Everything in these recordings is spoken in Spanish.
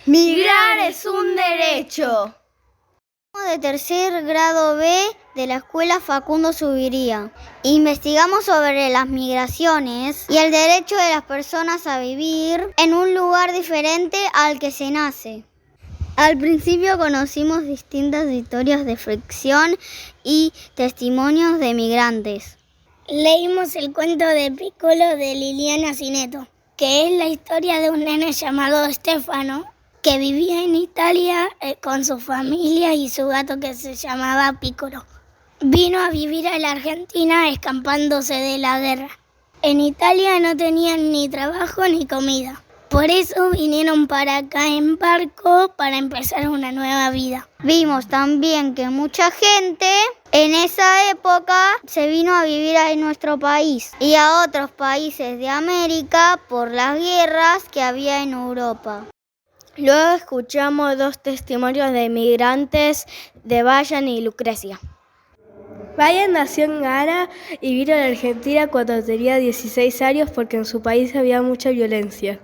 Migrar es un derecho. De tercer grado B de la escuela Facundo Zuviría. Investigamos sobre las migraciones y el derecho de las personas a vivir en un lugar diferente al que se nace. Al principio conocimos distintas historias de fricción y testimonios de migrantes. Leímos el cuento de Piccolo de Liliana Cineto, que es la historia de un nene llamado Stefano, que vivía en Italia con su familia y su gato que se llamaba Piccolo. Vino a vivir a la Argentina escapándose de la guerra. En Italia no tenían ni trabajo ni comida. Por eso vinieron para acá en barco para empezar una nueva vida. Vimos también que mucha gente en esa época se vino a vivir a nuestro país y a otros países de América por las guerras que había en Europa. Luego escuchamos 2 testimonios de migrantes de Bayan y Lucrecia. Bayan nació en Ghana y vino a la Argentina cuando tenía 16 años porque en su país había mucha violencia.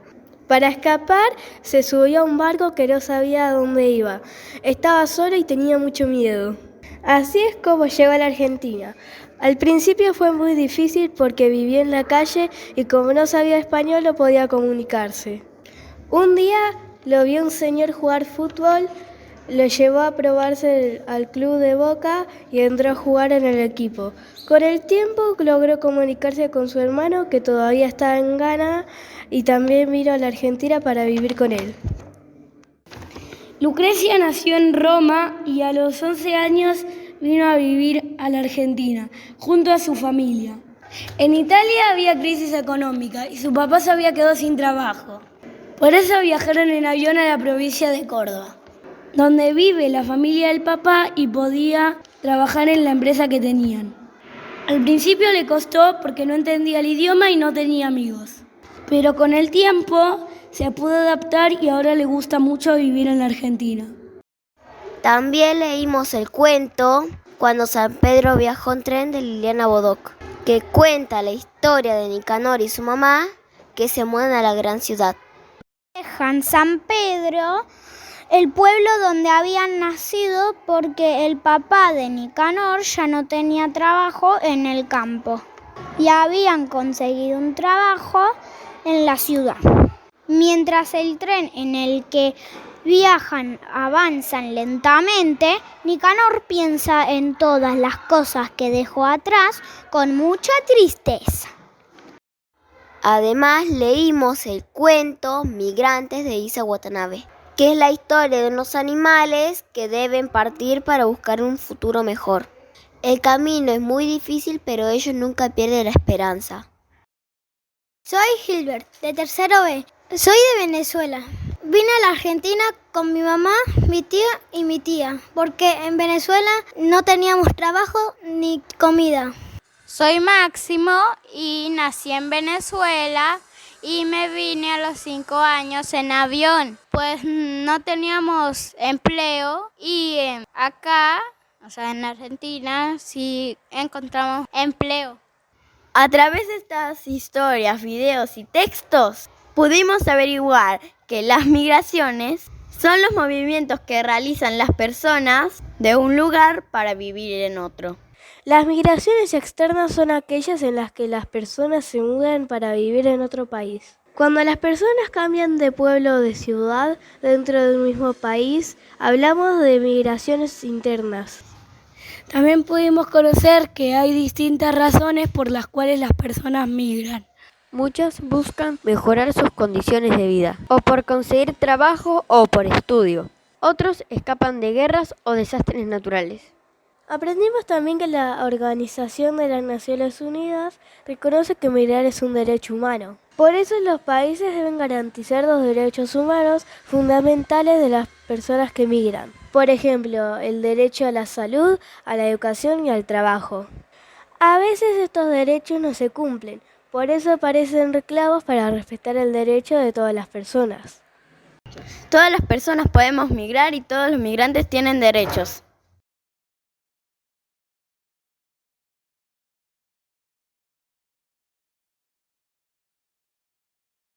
Para escapar, se subió a un barco que no sabía a dónde iba. Estaba solo y tenía mucho miedo. Así es como llegó a la Argentina. Al principio fue muy difícil porque vivía en la calle y como no sabía español no podía comunicarse. Un día lo vio un señor jugar fútbol, lo llevó a probarse al club de Boca y entró a jugar en el equipo. Con el tiempo logró comunicarse con su hermano que todavía estaba en Ghana y también vino a la Argentina para vivir con él. Lucrecia nació en Roma y a los 11 años vino a vivir a la Argentina junto a su familia. En Italia había crisis económica y su papá se había quedado sin trabajo. Por eso viajaron en avión a la provincia de Córdoba, donde vive la familia del papá y podía trabajar en la empresa que tenían. Al principio le costó porque no entendía el idioma y no tenía amigos, pero con el tiempo se pudo adaptar y ahora le gusta mucho vivir en la Argentina. También leímos el cuento Cuando San Pedro viajó en tren de Liliana Bodoc, que cuenta la historia de Nicanor y su mamá que se mudan a la gran ciudad. Dejan San Pedro, el pueblo donde habían nacido, porque el papá de Nicanor ya no tenía trabajo en el campo y habían conseguido un trabajo en la ciudad. Mientras el tren en el que viajan avanzan lentamente, Nicanor piensa en todas las cosas que dejó atrás con mucha tristeza. Además, leímos el cuento Migrantes de Isa Watanabe, que es la historia de unos animales que deben partir para buscar un futuro mejor. El camino es muy difícil, pero ellos nunca pierden la esperanza. Soy Gilbert, de tercero B. Soy de Venezuela. Vine a la Argentina con mi mamá, mi tía y mi tía, porque en Venezuela no teníamos trabajo ni comida. Soy Máximo y nací en Venezuela y me vine a los 5 años en avión. Pues no teníamos empleo y acá, en Argentina, sí encontramos empleo. A través de estas historias, videos y textos, pudimos averiguar que las migraciones son los movimientos que realizan las personas de un lugar para vivir en otro. Las migraciones externas son aquellas en las que las personas se mudan para vivir en otro país. Cuando las personas cambian de pueblo o de ciudad dentro de un mismo país, hablamos de migraciones internas. También pudimos conocer que hay distintas razones por las cuales las personas migran. Muchos buscan mejorar sus condiciones de vida, o por conseguir trabajo o por estudio. Otros escapan de guerras o desastres naturales. Aprendimos también que la Organización de las Naciones Unidas reconoce que migrar es un derecho humano. Por eso los países deben garantizar los derechos humanos fundamentales de las personas que migran. Por ejemplo, el derecho a la salud, a la educación y al trabajo. A veces estos derechos no se cumplen, por eso aparecen reclamos para respetar el derecho de todas las personas. Todas las personas podemos migrar y todos los migrantes tienen derechos.